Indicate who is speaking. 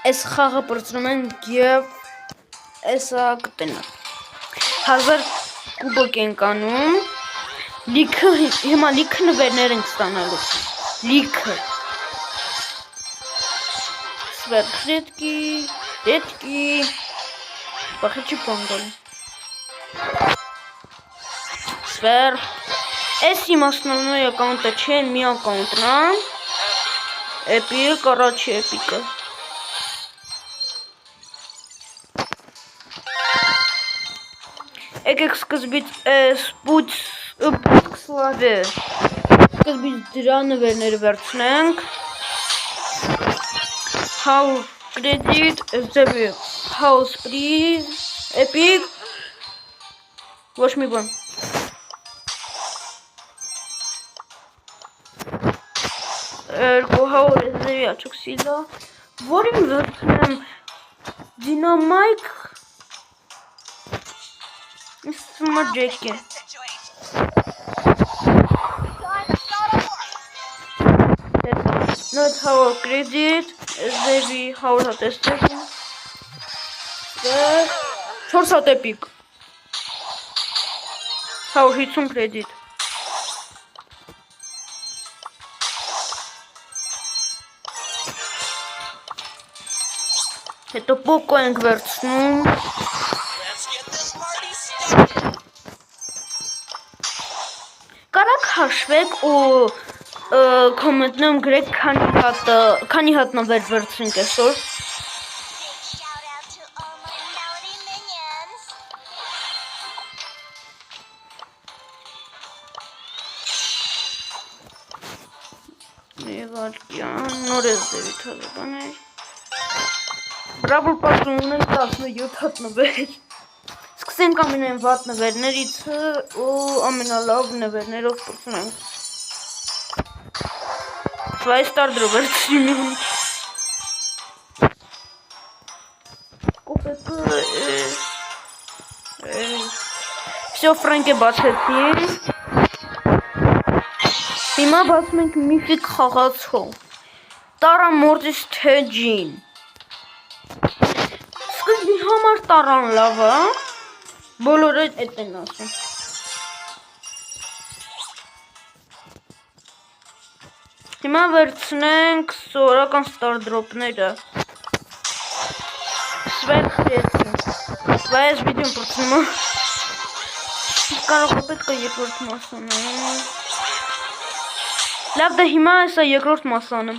Speaker 1: Այս խաղը պրծնում ենք և այսա կտենը 1000 կուբոկ ենք անում հիմա լիքը նվերներ ենք ստանալու լիքը редкий похочу понгол сверх эсим основной аккаунта չէ մի аккаунтն է էպիկ առաջի էպիկը եկեք սկզբից սկզբից դրա նվերները վերցնենք House credit, SDB, house prize, epic, watch me burn. Ergo house SDB açık silah. Varım zaten Dynamite. Mr. Jackie. Not house credit. SDB house attestation. Short out epic. House hit some credit. Это поко ենք վերցնում Կարակ հաշվեք ու կոմենտներում գրեք քանի հատ նվեր վերցրինք այսօր Եվարկյան նոր ես դեպի թազականեր Բրաբուր պատրում ունենք 17 հատ նվեր Սկսենք ամենայն վատ նվերներից ու ամենալավ նվերներով պրծունենք Свои стардеры версии. Все, Фрэнки բացեցի Հիմա բացում ենք միֆիկ խաղացող Տարա մորտիս թեջին Սկզբի համար տարան լավ է Բոլորը էդ են ասում Հիմա վերցնենք սովորական ստարդրոպները Սվերք դեցին Բայց վիդեոն պրծնում է Կարող է պետք է երկրորդ մաս անեմ Լավ դա հիմա էսա երկրորդ մաս անեմ